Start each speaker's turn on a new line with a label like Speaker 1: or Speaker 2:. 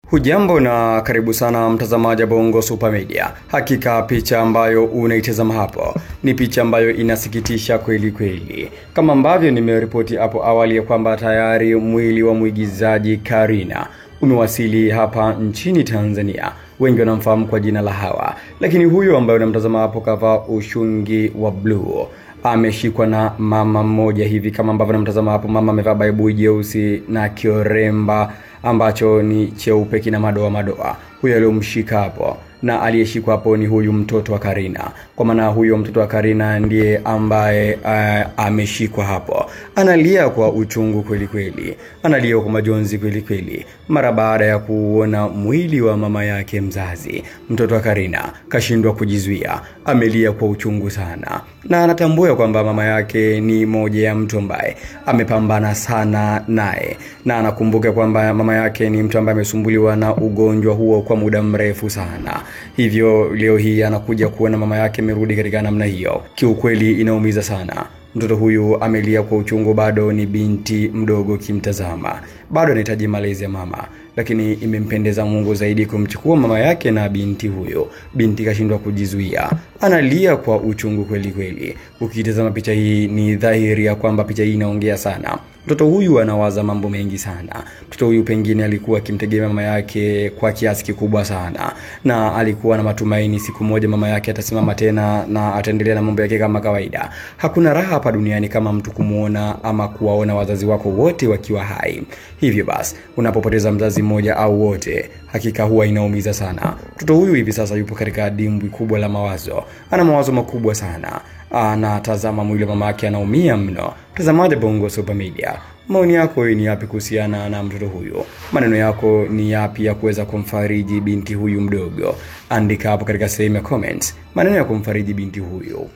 Speaker 1: Hujambo na karibu sana mtazamaji wa Bongo Super Media. Hakika picha ambayo unaitazama hapo ni picha ambayo inasikitisha kweli kweli. Kama ambavyo nimeripoti hapo awali ya kwamba tayari mwili wa mwigizaji Karina umewasili hapa nchini Tanzania. Wengi wanamfahamu kwa jina la Hawa, lakini huyo ambaye unamtazama hapo kavaa ushungi wa blue ameshikwa na mama mmoja hivi. Kama ambavyo unamtazama hapo, mama amevaa baibui jeusi na kioremba ambacho ni cheupe kina madoa madoa. Huyo aliyomshika hapo na aliyeshikwa hapo ni huyu mtoto wa Karina. Kwa maana huyo mtoto wa Karina ndiye ambaye ameshikwa hapo. Analia kwa uchungu kweli kweli. Analia kwa majonzi kweli kweli mara baada ya kuona mwili wa mama yake mzazi. Mtoto wa Karina kashindwa kujizuia, amelia kwa uchungu sana. Na anatambua kwamba mama yake ni moja ya mtu ambaye amepambana sana naye, na anakumbuka kwamba mama yake ni mtu ambaye amesumbuliwa na ugonjwa huo kwa muda mrefu sana. Hivyo leo hii anakuja kuona mama yake amerudi katika namna hiyo. Kiukweli inaumiza sana. Mtoto huyu amelia kwa uchungu, bado ni binti mdogo kimtazama. Bado anahitaji malezi ya mama, lakini imempendeza Mungu zaidi kumchukua mama yake na binti huyo. Binti kashindwa kujizuia, analia kwa uchungu kweli kweli. Ukitazama picha hii ni dhahiri ya kwamba picha hii inaongea sana. Mtoto huyu anawaza mambo mengi sana. Mtoto huyu pengine alikuwa akimtegemea mama yake kwa kiasi kikubwa sana, na alikuwa na matumaini siku moja mama yake atasimama tena na ataendelea na mambo yake kama kawaida. Hakuna raha hapa duniani kama mtu kumuona ama kuwaona wazazi wako wote wakiwa hai. Hivyo basi unapopoteza mzazi mmoja au wote, hakika huwa inaumiza sana. Mtoto huyu hivi sasa yupo katika dimbwi kubwa la mawazo. Ana mawazo makubwa sana. Anatazama mwili wa mama yake, anaumia mno. Mtazamaji Bongo Super Media, maoni yako ni yapi kuhusiana na mtoto huyo? Maneno yako ni yapi ya kuweza kumfariji binti huyu mdogo? Andika hapo katika sehemu ya comments maneno ya kumfariji binti huyo.